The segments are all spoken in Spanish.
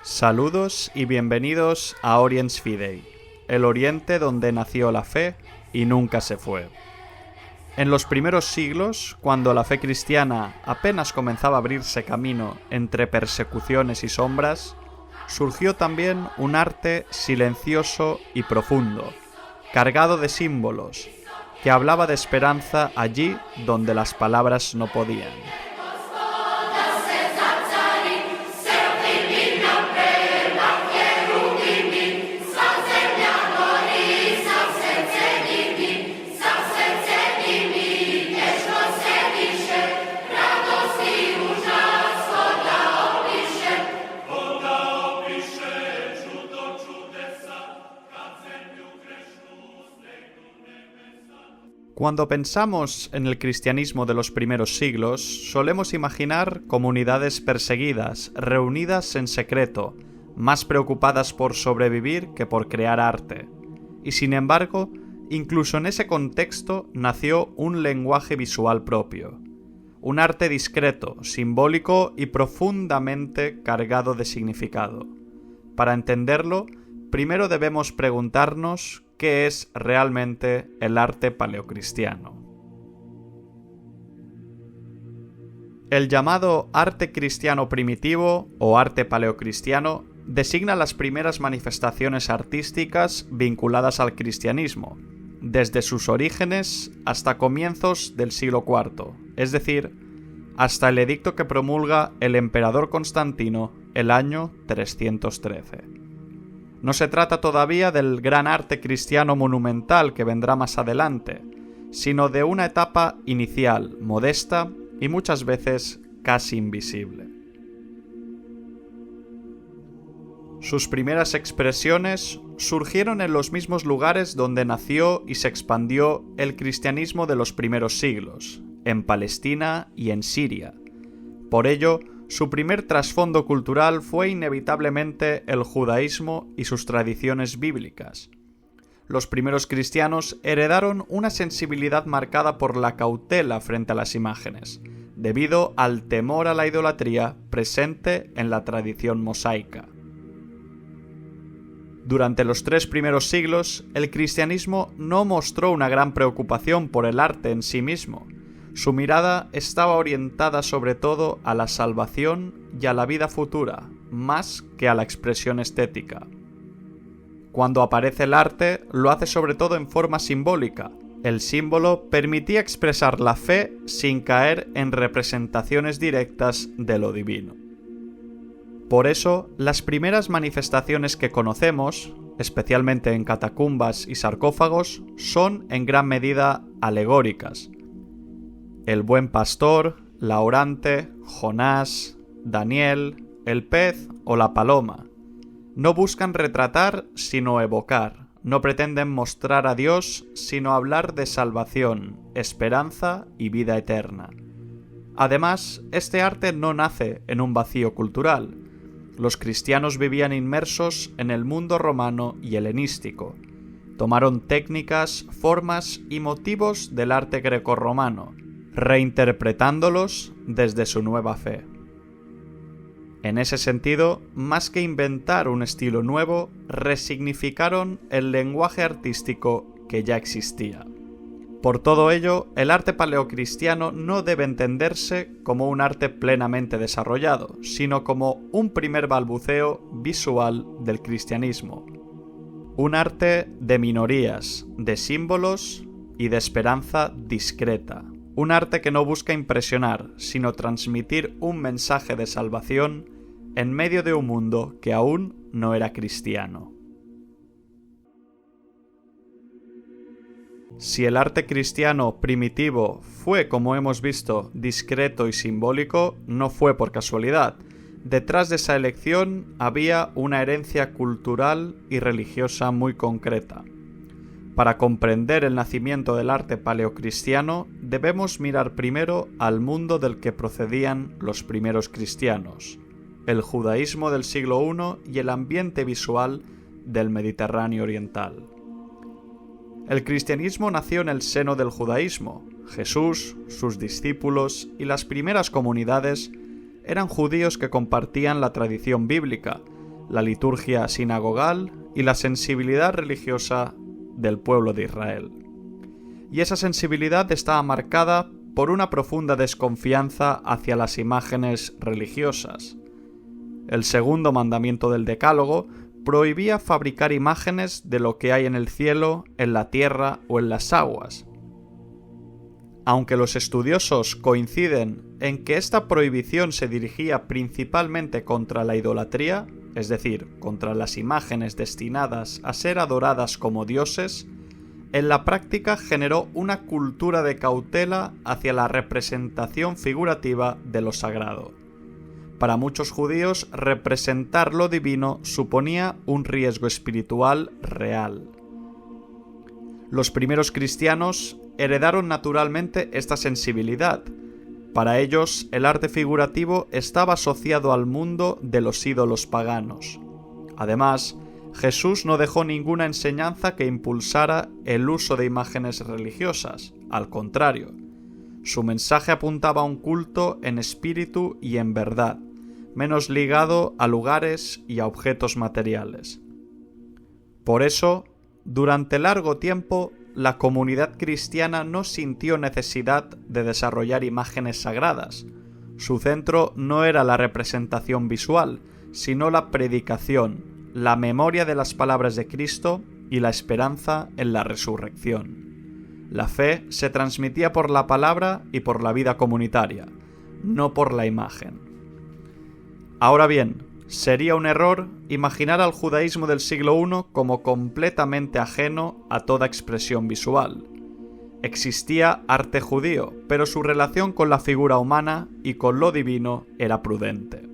Saludos y bienvenidos a Oriens Fidei, el oriente donde nació la fe y nunca se fue. En los primeros siglos, cuando la fe cristiana apenas comenzaba a abrirse camino entre persecuciones y sombras, surgió también un arte silencioso y profundo, cargado de símbolos, que hablaba de esperanza allí donde las palabras no podían. Cuando pensamos en el cristianismo de los primeros siglos, solemos imaginar comunidades perseguidas, reunidas en secreto, más preocupadas por sobrevivir que por crear arte. Y sin embargo, incluso en ese contexto nació un lenguaje visual propio. Un arte discreto, simbólico y profundamente cargado de significado. Para entenderlo, primero debemos preguntarnos ¿qué es realmente el arte paleocristiano? El llamado arte cristiano primitivo o arte paleocristiano designa las primeras manifestaciones artísticas vinculadas al cristianismo, desde sus orígenes hasta comienzos del siglo IV, es decir, hasta el edicto que promulga el emperador Constantino el año 313. No se trata todavía del gran arte cristiano monumental que vendrá más adelante, sino de una etapa inicial, modesta y muchas veces casi invisible. Sus primeras expresiones surgieron en los mismos lugares donde nació y se expandió el cristianismo de los primeros siglos, en Palestina y en Siria. Por ello, su primer trasfondo cultural fue inevitablemente el judaísmo y sus tradiciones bíblicas. Los primeros cristianos heredaron una sensibilidad marcada por la cautela frente a las imágenes, debido al temor a la idolatría presente en la tradición mosaica. Durante los 3 primeros siglos, el cristianismo no mostró una gran preocupación por el arte en sí mismo. Su mirada estaba orientada sobre todo a la salvación y a la vida futura, más que a la expresión estética. Cuando aparece el arte, lo hace sobre todo en forma simbólica. El símbolo permitía expresar la fe sin caer en representaciones directas de lo divino. Por eso, las primeras manifestaciones que conocemos, especialmente en catacumbas y sarcófagos, son en gran medida alegóricas. El buen pastor, la orante, Jonás, Daniel, el pez o la paloma. No buscan retratar sino evocar, no pretenden mostrar a Dios sino hablar de salvación, esperanza y vida eterna. Además, este arte no nace en un vacío cultural. Los cristianos vivían inmersos en el mundo romano y helenístico. Tomaron técnicas, formas y motivos del arte grecorromano, reinterpretándolos desde su nueva fe. En ese sentido, más que inventar un estilo nuevo, resignificaron el lenguaje artístico que ya existía. Por todo ello, el arte paleocristiano no debe entenderse como un arte plenamente desarrollado, sino como un primer balbuceo visual del cristianismo. Un arte de minorías, de símbolos y de esperanza discreta. Un arte que no busca impresionar, sino transmitir un mensaje de salvación en medio de un mundo que aún no era cristiano. Si el arte cristiano primitivo fue, como hemos visto, discreto y simbólico, no fue por casualidad. Detrás de esa elección había una herencia cultural y religiosa muy concreta. Para comprender el nacimiento del arte paleocristiano, debemos mirar primero al mundo del que procedían los primeros cristianos, el judaísmo del siglo I y el ambiente visual del Mediterráneo oriental. El cristianismo nació en el seno del judaísmo. Jesús, sus discípulos y las primeras comunidades eran judíos que compartían la tradición bíblica, la liturgia sinagogal y la sensibilidad religiosa del pueblo de Israel. Y esa sensibilidad estaba marcada por una profunda desconfianza hacia las imágenes religiosas. El segundo mandamiento del Decálogo prohibía fabricar imágenes de lo que hay en el cielo, en la tierra o en las aguas. Aunque los estudiosos coinciden en que esta prohibición se dirigía principalmente contra la idolatría, es decir, contra las imágenes destinadas a ser adoradas como dioses, en la práctica generó una cultura de cautela hacia la representación figurativa de lo sagrado. Para muchos judíos, representar lo divino suponía un riesgo espiritual real. Los primeros cristianos heredaron naturalmente esta sensibilidad. Para ellos, el arte figurativo estaba asociado al mundo de los ídolos paganos. Además, Jesús no dejó ninguna enseñanza que impulsara el uso de imágenes religiosas. Al contrario, su mensaje apuntaba a un culto en espíritu y en verdad, menos ligado a lugares y a objetos materiales. Por eso, durante largo tiempo, la comunidad cristiana no sintió necesidad de desarrollar imágenes sagradas. Su centro no era la representación visual, sino la predicación, la memoria de las palabras de Cristo y la esperanza en la resurrección. La fe se transmitía por la palabra y por la vida comunitaria, no por la imagen. Ahora bien, sería un error imaginar al judaísmo del siglo I como completamente ajeno a toda expresión visual. Existía arte judío, pero su relación con la figura humana y con lo divino era prudente.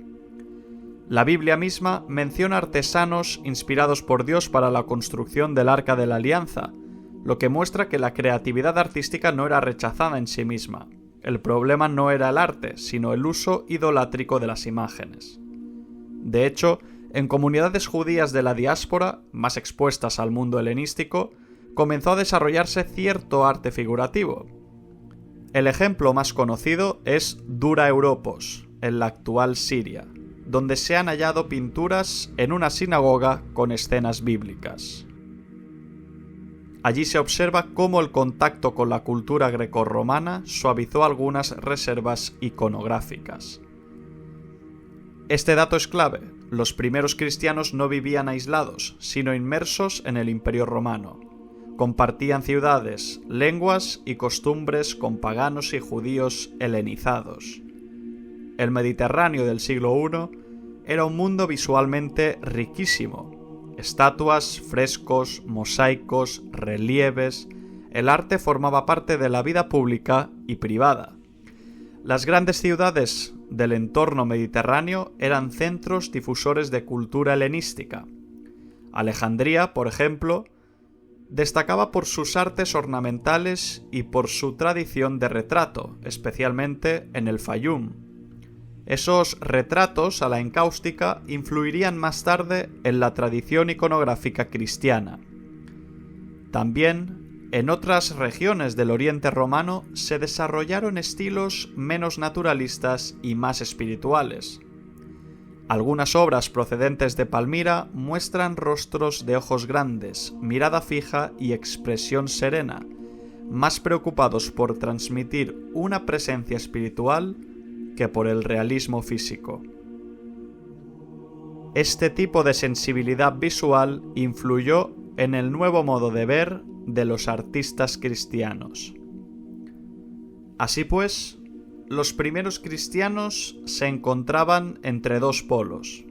La Biblia misma menciona artesanos inspirados por Dios para la construcción del Arca de la Alianza, lo que muestra que la creatividad artística no era rechazada en sí misma. El problema no era el arte, sino el uso idolátrico de las imágenes. De hecho, en comunidades judías de la diáspora, más expuestas al mundo helenístico, comenzó a desarrollarse cierto arte figurativo. El ejemplo más conocido es Dura Europos, en la actual Siria, donde se han hallado pinturas en una sinagoga con escenas bíblicas. Allí se observa cómo el contacto con la cultura grecorromana suavizó algunas reservas iconográficas. Este dato es clave. Los primeros cristianos no vivían aislados, sino inmersos en el Imperio Romano. Compartían ciudades, lenguas y costumbres con paganos y judíos helenizados. El Mediterráneo del siglo I era un mundo visualmente riquísimo. Estatuas, frescos, mosaicos, relieves. El arte formaba parte de la vida pública y privada. Las grandes ciudades del entorno mediterráneo eran centros difusores de cultura helenística. Alejandría, por ejemplo, destacaba por sus artes ornamentales y por su tradición de retrato, especialmente en el Fayum. Esos retratos a la encáustica influirían más tarde en la tradición iconográfica cristiana. También, en otras regiones del Oriente Romano se desarrollaron estilos menos naturalistas y más espirituales. Algunas obras procedentes de Palmira muestran rostros de ojos grandes, mirada fija y expresión serena, más preocupados por transmitir una presencia espiritual que por el realismo físico. Este tipo de sensibilidad visual influyó en el nuevo modo de ver de los artistas cristianos. Así pues, los primeros cristianos se encontraban entre dos polos.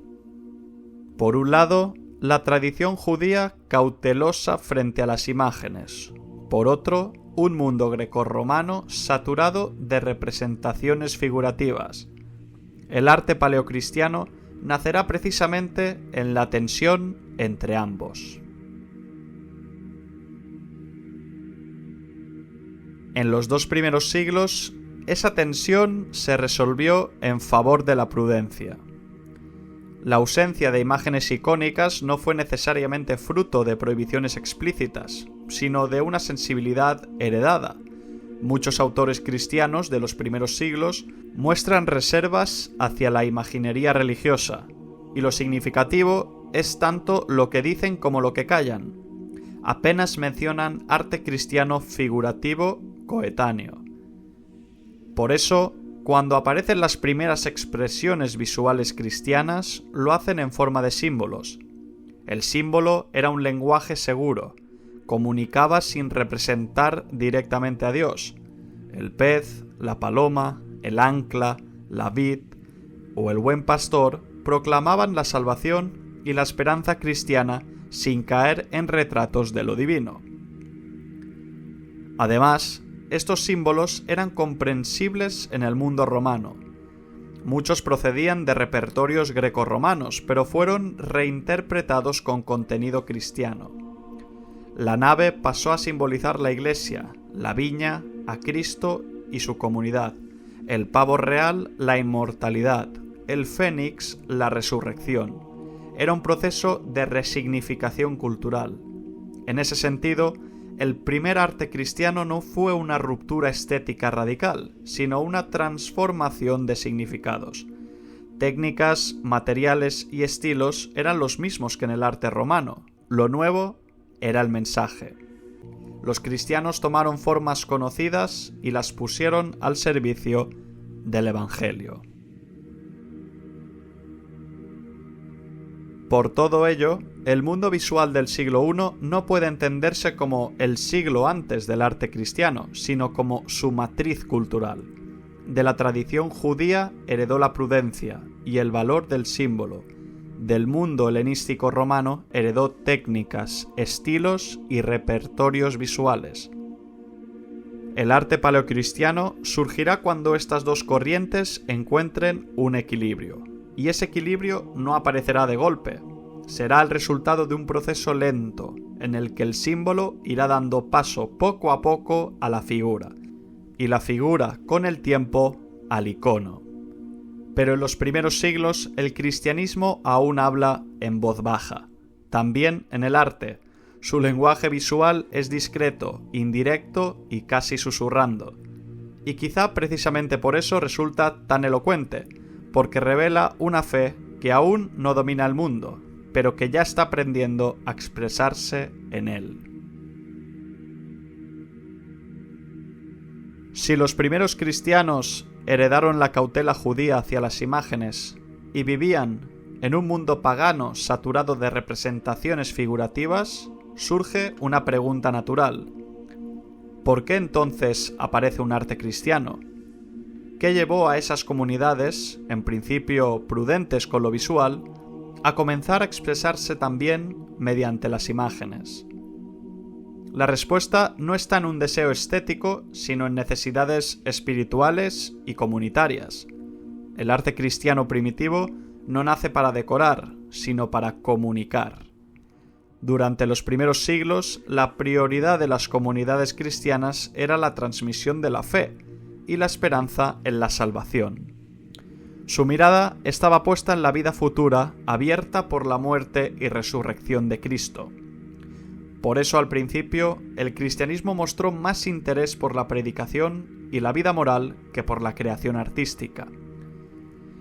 Por un lado, la tradición judía cautelosa frente a las imágenes. Por otro, un mundo grecorromano saturado de representaciones figurativas. El arte paleocristiano nacerá precisamente en la tensión entre ambos. En los 2 primeros siglos, esa tensión se resolvió en favor de la prudencia. La ausencia de imágenes icónicas no fue necesariamente fruto de prohibiciones explícitas, sino de una sensibilidad heredada. Muchos autores cristianos de los primeros siglos muestran reservas hacia la imaginería religiosa. y lo significativo es tanto lo que dicen como lo que callan. Apenas mencionan arte cristiano figurativo coetáneo. Por eso, cuando aparecen las primeras expresiones visuales cristianas, lo hacen en forma de símbolos. El símbolo era un lenguaje seguro, comunicaba sin representar directamente a Dios. El pez, la paloma, el ancla, la vid o el buen pastor proclamaban la salvación y la esperanza cristiana sin caer en retratos de lo divino. Además, estos símbolos eran comprensibles en el mundo romano. Muchos procedían de repertorios grecorromanos, pero fueron reinterpretados con contenido cristiano. La nave pasó a simbolizar la iglesia, la viña, a Cristo y su comunidad, el pavo real, la inmortalidad, el fénix, la resurrección. Era un proceso de resignificación cultural. En ese sentido, el primer arte cristiano no fue una ruptura estética radical, sino una transformación de significados. Técnicas, materiales y estilos eran los mismos que en el arte romano. Lo nuevo era el mensaje. Los cristianos tomaron formas conocidas y las pusieron al servicio del Evangelio. Por todo ello, el mundo visual del siglo I no puede entenderse como el siglo antes del arte cristiano, sino como su matriz cultural. De la tradición judía heredó la prudencia y el valor del símbolo. Del mundo helenístico romano heredó técnicas, estilos y repertorios visuales. El arte paleocristiano surgirá cuando estas dos corrientes encuentren un equilibrio. Y ese equilibrio no aparecerá de golpe. Será el resultado de un proceso lento, en el que el símbolo irá dando paso poco a poco a la figura, y la figura, con el tiempo, al icono. Pero en los primeros siglos el cristianismo aún habla en voz baja. También en el arte. Su lenguaje visual es discreto, indirecto y casi susurrando. Y quizá precisamente por eso resulta tan elocuente, porque revela una fe que aún no domina el mundo, pero que ya está aprendiendo a expresarse en él. Si los primeros cristianos heredaron la cautela judía hacia las imágenes y vivían en un mundo pagano saturado de representaciones figurativas, surge una pregunta natural. ¿Por qué entonces aparece un arte cristiano? ¿Qué llevó a esas comunidades, en principio prudentes con lo visual, a comenzar a expresarse también mediante las imágenes? La respuesta no está en un deseo estético, sino en necesidades espirituales y comunitarias. El arte cristiano primitivo no nace para decorar, sino para comunicar. Durante los primeros siglos, la prioridad de las comunidades cristianas era la transmisión de la fe y la esperanza en la salvación. Su mirada estaba puesta en la vida futura, abierta por la muerte y resurrección de Cristo. Por eso, al principio, el cristianismo mostró más interés por la predicación y la vida moral que por la creación artística.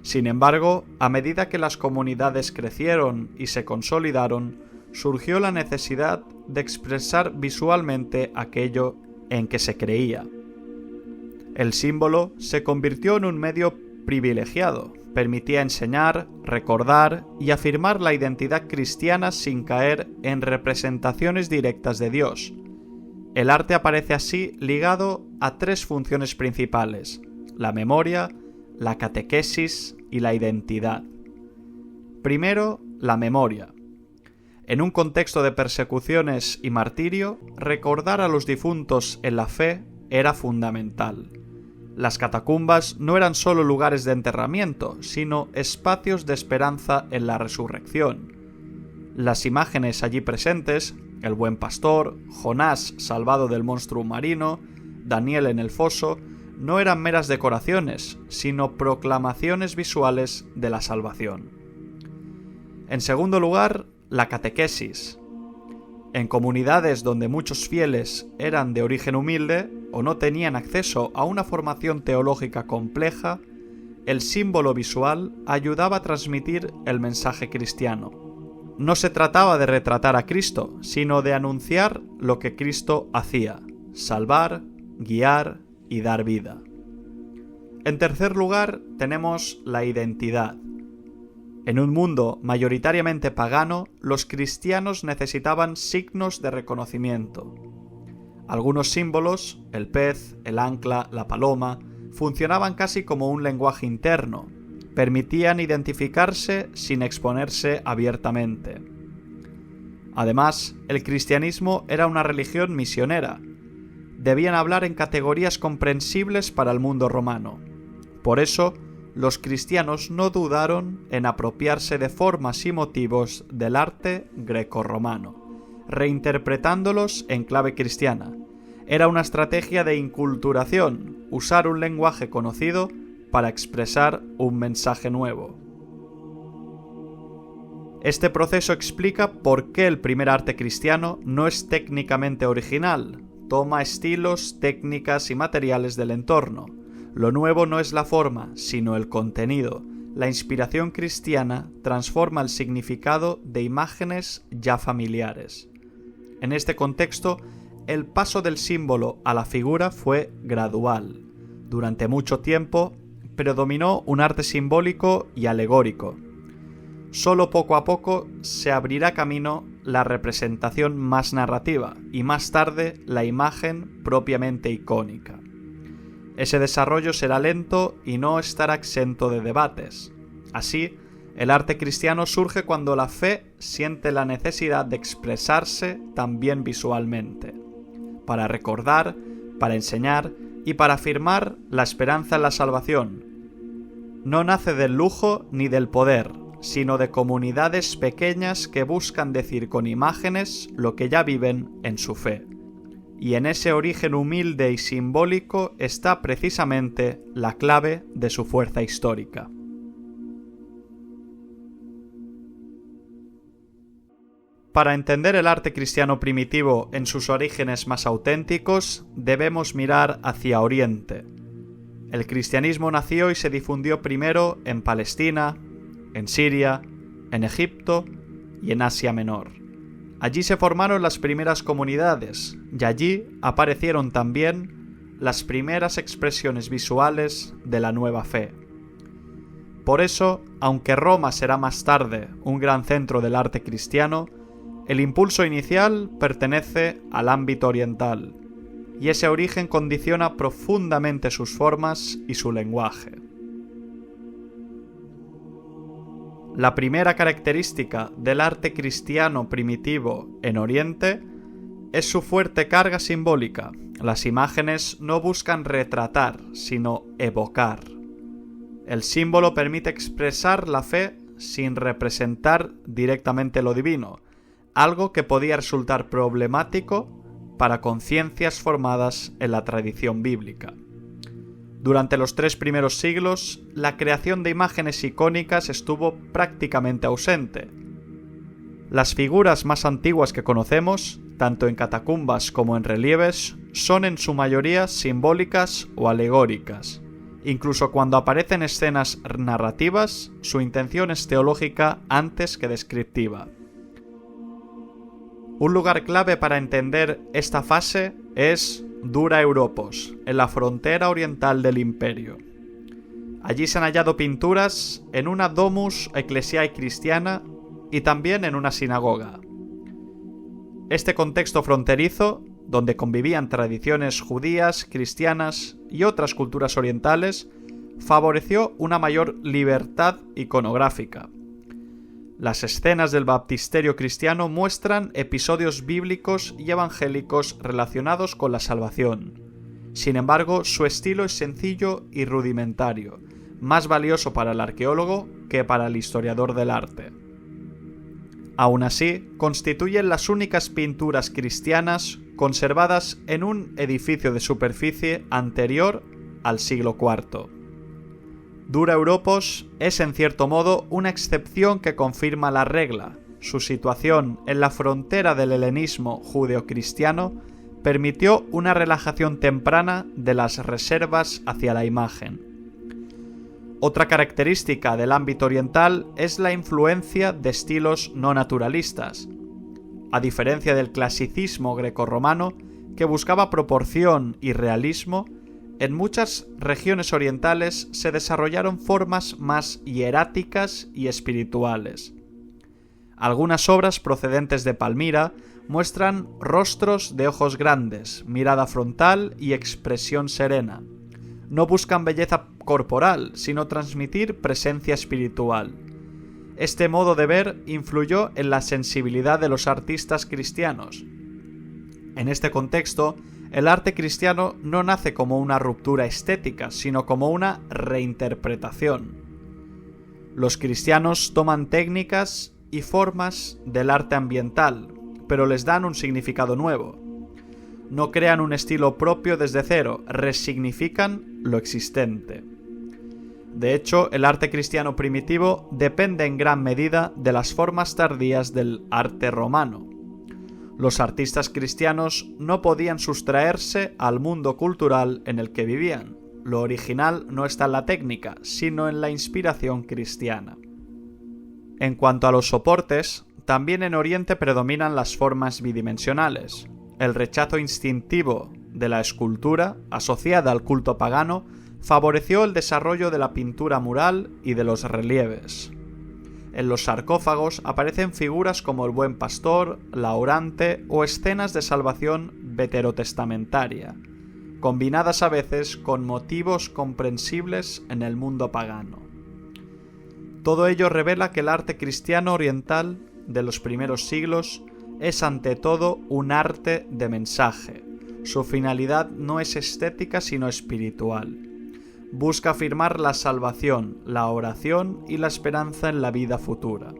Sin embargo, a medida que las comunidades crecieron y se consolidaron, surgió la necesidad de expresar visualmente aquello en que se creía. El símbolo se convirtió en un medio privilegiado, permitía enseñar, recordar y afirmar la identidad cristiana sin caer en representaciones directas de Dios. El arte aparece así ligado a tres funciones principales: la memoria, la catequesis y la identidad. Primero, la memoria. En un contexto de persecuciones y martirio, recordar a los difuntos en la fe era fundamental. Las catacumbas no eran solo lugares de enterramiento, sino espacios de esperanza en la resurrección. Las imágenes allí presentes, el buen pastor, Jonás salvado del monstruo marino, Daniel en el foso, no eran meras decoraciones, sino proclamaciones visuales de la salvación. En segundo lugar, la catequesis. En comunidades donde muchos fieles eran de origen humilde o no tenían acceso a una formación teológica compleja, el símbolo visual ayudaba a transmitir el mensaje cristiano. No se trataba de retratar a Cristo, sino de anunciar lo que Cristo hacía: salvar, guiar y dar vida. En tercer lugar, tenemos la identidad. En un mundo mayoritariamente pagano, los cristianos necesitaban signos de reconocimiento. Algunos símbolos, el pez, el ancla, la paloma, funcionaban casi como un lenguaje interno. Permitían identificarse sin exponerse abiertamente. Además, el cristianismo era una religión misionera. Debían hablar en categorías comprensibles para el mundo romano. Por eso, los cristianos no dudaron en apropiarse de formas y motivos del arte grecorromano, reinterpretándolos en clave cristiana. Era una estrategia de inculturación, usar un lenguaje conocido para expresar un mensaje nuevo. Este proceso explica por qué el primer arte cristiano no es técnicamente original, toma estilos, técnicas y materiales del entorno. Lo nuevo no es la forma, sino el contenido. La inspiración cristiana transforma el significado de imágenes ya familiares. En este contexto, el paso del símbolo a la figura fue gradual. Durante mucho tiempo, predominó un arte simbólico y alegórico. Solo poco a poco se abrirá camino la representación más narrativa y más tarde la imagen propiamente icónica. Ese desarrollo será lento y no estará exento de debates. Así, el arte cristiano surge cuando la fe siente la necesidad de expresarse también visualmente, para recordar, para enseñar y para afirmar la esperanza en la salvación. No nace del lujo ni del poder, sino de comunidades pequeñas que buscan decir con imágenes lo que ya viven en su fe. Y en ese origen humilde y simbólico está precisamente la clave de su fuerza histórica. Para entender el arte cristiano primitivo en sus orígenes más auténticos, debemos mirar hacia Oriente. El cristianismo nació y se difundió primero en Palestina, en Siria, en Egipto y en Asia Menor. Allí se formaron las primeras comunidades y allí aparecieron también las primeras expresiones visuales de la nueva fe. Por eso, aunque Roma será más tarde un gran centro del arte cristiano, el impulso inicial pertenece al ámbito oriental, y ese origen condiciona profundamente sus formas y su lenguaje. La primera característica del arte cristiano primitivo en Oriente es su fuerte carga simbólica. Las imágenes no buscan retratar, sino evocar. El símbolo permite expresar la fe sin representar directamente lo divino, algo que podía resultar problemático para conciencias formadas en la tradición bíblica. Durante los 3 primeros siglos, la creación de imágenes icónicas estuvo prácticamente ausente. Las figuras más antiguas que conocemos, tanto en catacumbas como en relieves, son en su mayoría simbólicas o alegóricas. Incluso cuando aparecen escenas narrativas, su intención es teológica antes que descriptiva. Un lugar clave para entender esta fase es Dura Europos, en la frontera oriental del imperio. Allí se han hallado pinturas en una domus ecclesiae cristiana y también en una sinagoga. Este contexto fronterizo, donde convivían tradiciones judías, cristianas y otras culturas orientales, favoreció una mayor libertad iconográfica. Las escenas del baptisterio cristiano muestran episodios bíblicos y evangélicos relacionados con la salvación. Sin embargo, su estilo es sencillo y rudimentario, más valioso para el arqueólogo que para el historiador del arte. Aún así, constituyen las únicas pinturas cristianas conservadas en un edificio de superficie anterior al siglo IV. Dura Europos es en cierto modo una excepción que confirma la regla. Su situación en la frontera del helenismo judeocristiano permitió una relajación temprana de las reservas hacia la imagen. Otra característica del ámbito oriental es la influencia de estilos no naturalistas. A diferencia del clasicismo grecorromano, que buscaba proporción y realismo, en muchas regiones orientales se desarrollaron formas más hieráticas y espirituales. Algunas obras procedentes de Palmira muestran rostros de ojos grandes, mirada frontal y expresión serena. No buscan belleza corporal, sino transmitir presencia espiritual. Este modo de ver influyó en la sensibilidad de los artistas cristianos. En este contexto, el arte cristiano no nace como una ruptura estética, sino como una reinterpretación. Los cristianos toman técnicas y formas del arte ambiental, pero les dan un significado nuevo. No crean un estilo propio desde cero, resignifican lo existente. De hecho, el arte cristiano primitivo depende en gran medida de las formas tardías del arte romano. Los artistas cristianos no podían sustraerse al mundo cultural en el que vivían. Lo original no está en la técnica, sino en la inspiración cristiana. En cuanto a los soportes, también en Oriente predominan las formas bidimensionales. El rechazo instintivo de la escultura, asociada al culto pagano, favoreció el desarrollo de la pintura mural y de los relieves. En los sarcófagos aparecen figuras como el Buen Pastor, la Orante o escenas de salvación veterotestamentaria, combinadas a veces con motivos comprensibles en el mundo pagano. Todo ello revela que el arte cristiano oriental de los primeros siglos es ante todo un arte de mensaje. Su finalidad no es estética sino espiritual. Busca afirmar la salvación, la oración y la esperanza en la vida futura.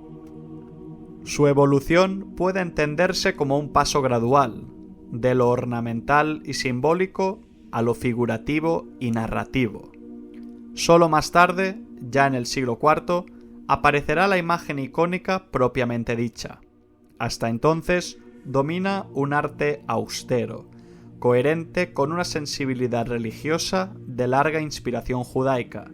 Su evolución puede entenderse como un paso gradual, de lo ornamental y simbólico a lo figurativo y narrativo. Solo más tarde, ya en el siglo IV, aparecerá la imagen icónica propiamente dicha. Hasta entonces domina un arte austero, coherente con una sensibilidad religiosa de larga inspiración judaica.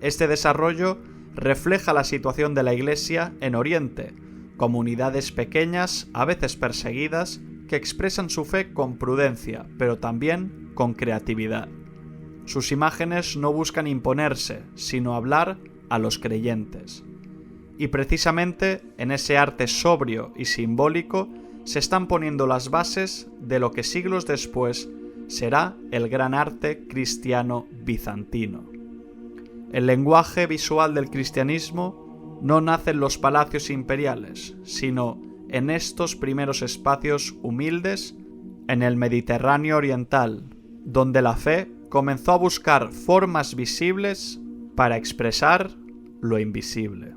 Este desarrollo refleja la situación de la Iglesia en Oriente, comunidades pequeñas, a veces perseguidas, que expresan su fe con prudencia, pero también con creatividad. Sus imágenes no buscan imponerse, sino hablar a los creyentes. Y precisamente en ese arte sobrio y simbólico se están poniendo las bases de lo que siglos después será el gran arte cristiano bizantino. El lenguaje visual del cristianismo no nace en los palacios imperiales, sino en estos primeros espacios humildes en el Mediterráneo oriental, donde la fe comenzó a buscar formas visibles para expresar lo invisible.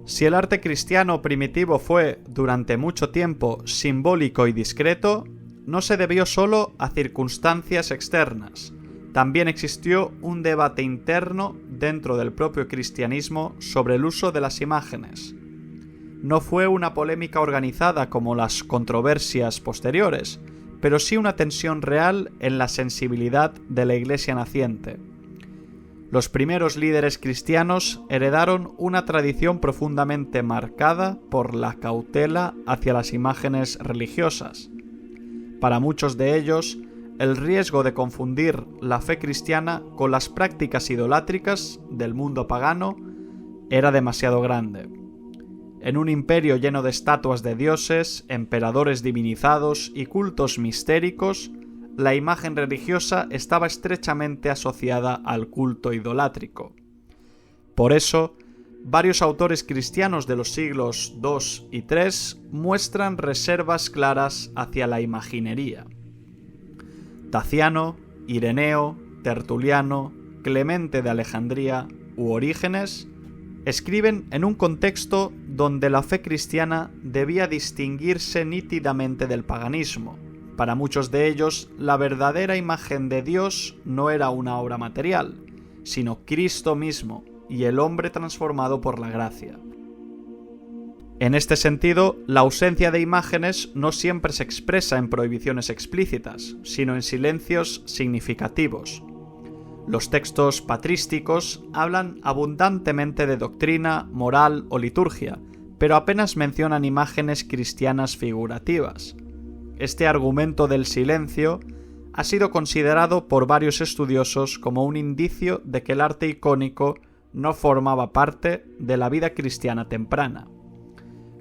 Si el arte cristiano primitivo fue, durante mucho tiempo, simbólico y discreto, no se debió solo a circunstancias externas. También existió un debate interno dentro del propio cristianismo sobre el uso de las imágenes. No fue una polémica organizada como las controversias posteriores, pero sí una tensión real en la sensibilidad de la Iglesia naciente. Los primeros líderes cristianos heredaron una tradición profundamente marcada por la cautela hacia las imágenes religiosas. Para muchos de ellos, el riesgo de confundir la fe cristiana con las prácticas idolátricas del mundo pagano era demasiado grande. En un imperio lleno de estatuas de dioses, emperadores divinizados y cultos mistéricos, la imagen religiosa estaba estrechamente asociada al culto idolátrico. Por eso, varios autores cristianos de los siglos II y III muestran reservas claras hacia la imaginería. Taciano, Ireneo, Tertuliano, Clemente de Alejandría u Orígenes escriben en un contexto donde la fe cristiana debía distinguirse nítidamente del paganismo. Para muchos de ellos, la verdadera imagen de Dios no era una obra material, sino Cristo mismo y el hombre transformado por la gracia. En este sentido, la ausencia de imágenes no siempre se expresa en prohibiciones explícitas, sino en silencios significativos. Los textos patrísticos hablan abundantemente de doctrina, moral o liturgia, pero apenas mencionan imágenes cristianas figurativas. Este argumento del silencio ha sido considerado por varios estudiosos como un indicio de que el arte icónico no formaba parte de la vida cristiana temprana.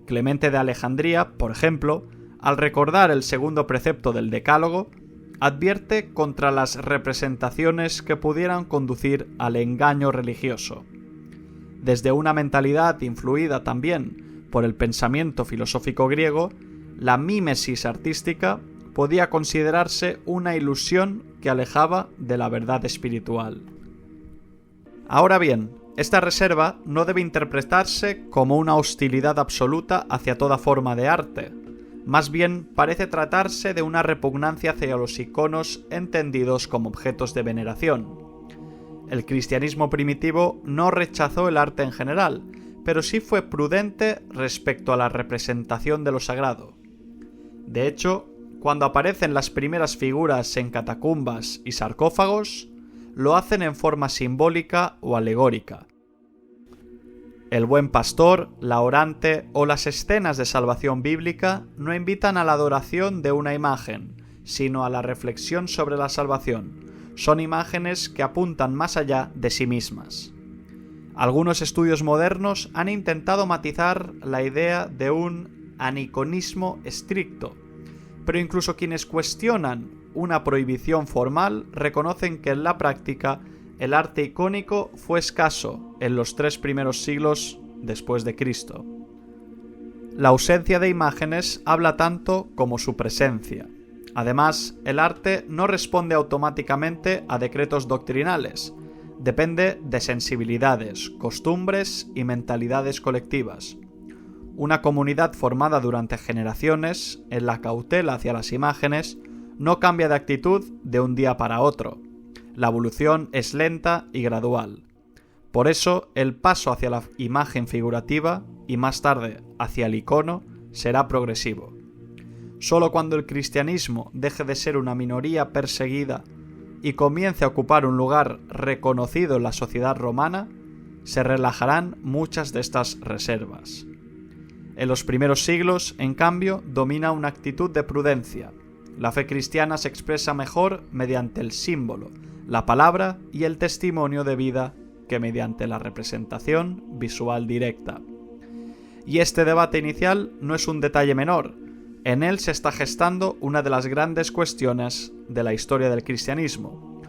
Clemente de Alejandría, por ejemplo, al recordar el segundo precepto del Decálogo, advierte contra las representaciones que pudieran conducir al engaño religioso. Desde una mentalidad influida también por el pensamiento filosófico griego, la mímesis artística podía considerarse una ilusión que alejaba de la verdad espiritual. Ahora bien, esta reserva no debe interpretarse como una hostilidad absoluta hacia toda forma de arte. Más bien parece tratarse de una repugnancia hacia los iconos entendidos como objetos de veneración. El cristianismo primitivo no rechazó el arte en general, pero sí fue prudente respecto a la representación de lo sagrado. De hecho, cuando aparecen las primeras figuras en catacumbas y sarcófagos, lo hacen en forma simbólica o alegórica. El buen pastor, la orante o las escenas de salvación bíblica no invitan a la adoración de una imagen, sino a la reflexión sobre la salvación. Son imágenes que apuntan más allá de sí mismas. Algunos estudios modernos han intentado matizar la idea de un aniconismo estricto, pero incluso quienes cuestionan una prohibición formal reconocen que en la práctica el arte icónico fue escaso en los 3 primeros siglos después de Cristo. La ausencia de imágenes habla tanto como su presencia. Además, el arte no responde automáticamente a decretos doctrinales, depende de sensibilidades, costumbres y mentalidades colectivas. Una comunidad formada durante generaciones en la cautela hacia las imágenes no cambia de actitud de un día para otro. La evolución es lenta y gradual. Por eso, el paso hacia la imagen figurativa y más tarde hacia el icono será progresivo. Solo cuando el cristianismo deje de ser una minoría perseguida y comience a ocupar un lugar reconocido en la sociedad romana, se relajarán muchas de estas reservas. En los primeros siglos, en cambio, domina una actitud de prudencia. La fe cristiana se expresa mejor mediante el símbolo, la palabra y el testimonio de vida que mediante la representación visual directa. Y este debate inicial no es un detalle menor. En él se está gestando una de las grandes cuestiones de la historia del cristianismo: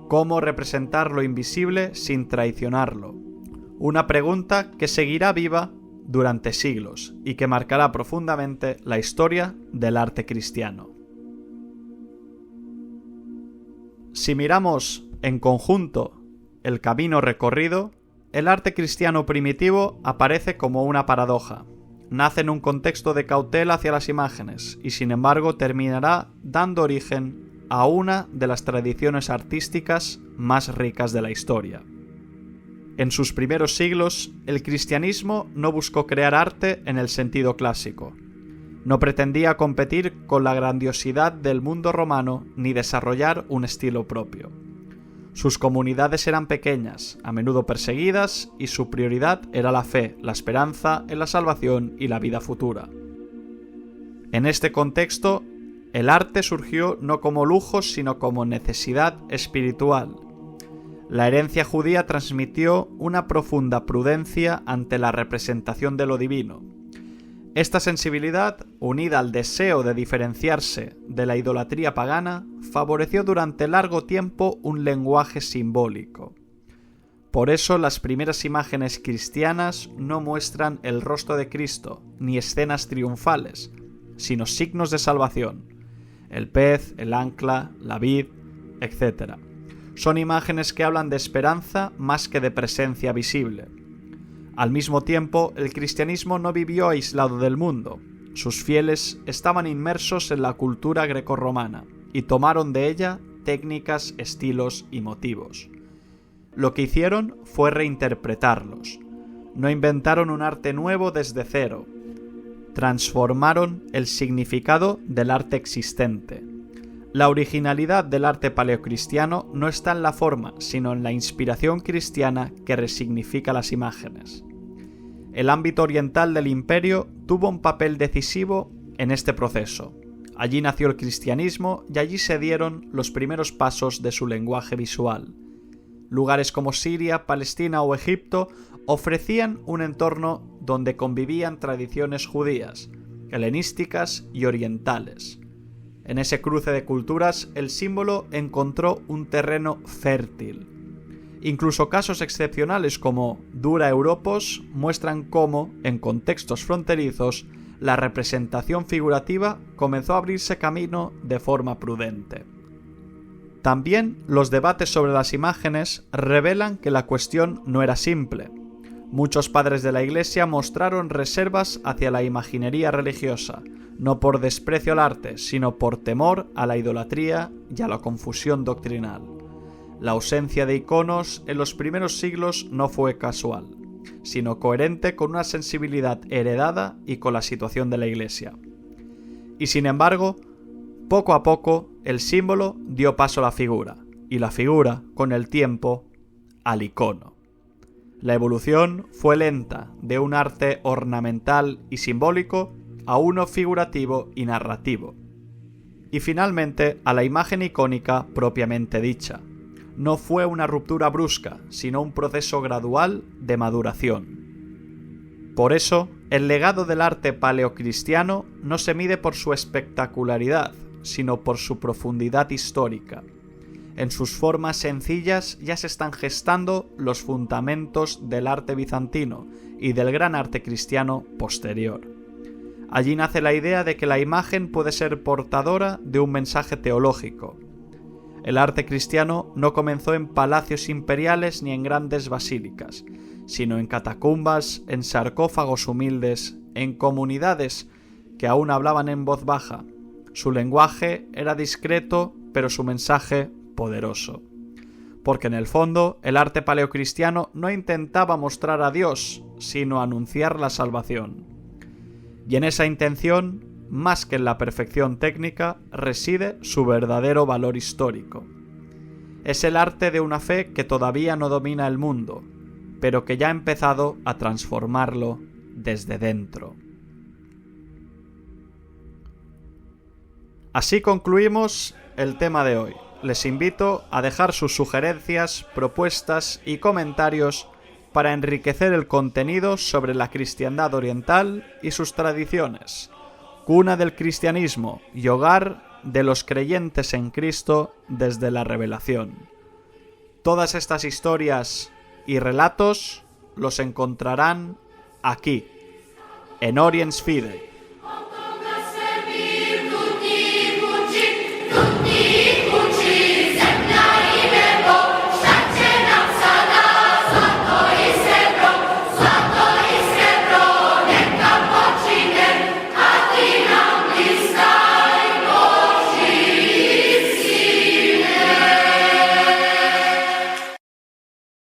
¿cómo representar lo invisible sin traicionarlo? Una pregunta que seguirá viva durante siglos y que marcará profundamente la historia del arte cristiano. Si miramos en conjunto el camino recorrido, el arte cristiano primitivo aparece como una paradoja. Nace en un contexto de cautela hacia las imágenes y sin embargo terminará dando origen a una de las tradiciones artísticas más ricas de la historia. En sus primeros siglos, el cristianismo no buscó crear arte en el sentido clásico. No pretendía competir con la grandiosidad del mundo romano ni desarrollar un estilo propio. Sus comunidades eran pequeñas, a menudo perseguidas, y su prioridad era la fe, la esperanza en la salvación y la vida futura. En este contexto, el arte surgió no como lujo, sino como necesidad espiritual. La herencia judía transmitió una profunda prudencia ante la representación de lo divino. Esta sensibilidad, unida al deseo de diferenciarse de la idolatría pagana, favoreció durante largo tiempo un lenguaje simbólico. Por eso las primeras imágenes cristianas no muestran el rostro de Cristo, ni escenas triunfales, sino signos de salvación: el pez, el ancla, la vid, etc. Son imágenes que hablan de esperanza más que de presencia visible. Al mismo tiempo, el cristianismo no vivió aislado del mundo. Sus fieles estaban inmersos en la cultura grecorromana y tomaron de ella técnicas, estilos y motivos. Lo que hicieron fue reinterpretarlos. No inventaron un arte nuevo desde cero. transformaron el significado del arte existente. La originalidad del arte paleocristiano no está en la forma, sino en la inspiración cristiana que resignifica las imágenes. El ámbito oriental del imperio tuvo un papel decisivo en este proceso. Allí nació el cristianismo y allí se dieron los primeros pasos de su lenguaje visual. Lugares como Siria, Palestina o Egipto ofrecían un entorno donde convivían tradiciones judías, helenísticas y orientales. En ese cruce de culturas, el símbolo encontró un terreno fértil. Incluso casos excepcionales como Dura Europos muestran cómo, en contextos fronterizos, la representación figurativa comenzó a abrirse camino de forma prudente. También los debates sobre las imágenes revelan que la cuestión no era simple. Muchos padres de la Iglesia mostraron reservas hacia la imaginería religiosa, no por desprecio al arte, sino por temor a la idolatría y a la confusión doctrinal. La ausencia de iconos en los primeros siglos no fue casual, sino coherente con una sensibilidad heredada y con la situación de la Iglesia. Y sin embargo, poco a poco, el símbolo dio paso a la figura, y la figura, con el tiempo, al icono. La evolución fue lenta, de un arte ornamental y simbólico a uno figurativo y narrativo. Y finalmente a la imagen icónica propiamente dicha. No fue una ruptura brusca, sino un proceso gradual de maduración. Por eso, el legado del arte paleocristiano no se mide por su espectacularidad, sino por su profundidad histórica. En sus formas sencillas ya se están gestando los fundamentos del arte bizantino y del gran arte cristiano posterior. Allí nace la idea de que la imagen puede ser portadora de un mensaje teológico. El arte cristiano no comenzó en palacios imperiales ni en grandes basílicas, sino en catacumbas, en sarcófagos humildes, en comunidades que aún hablaban en voz baja. Su lenguaje era discreto, pero su mensaje poderoso. Porque en el fondo, el arte paleocristiano no intentaba mostrar a Dios, sino anunciar la salvación. Y en esa intención, más que en la perfección técnica, reside su verdadero valor histórico. Es el arte de una fe que todavía no domina el mundo, pero que ya ha empezado a transformarlo desde dentro. Así concluimos el tema de hoy. Les invito a dejar sus sugerencias, propuestas y comentarios para enriquecer el contenido sobre la cristiandad oriental y sus tradiciones, cuna del cristianismo y hogar de los creyentes en Cristo desde la revelación. Todas estas historias y relatos los encontrarán aquí, en Oriens Fidei.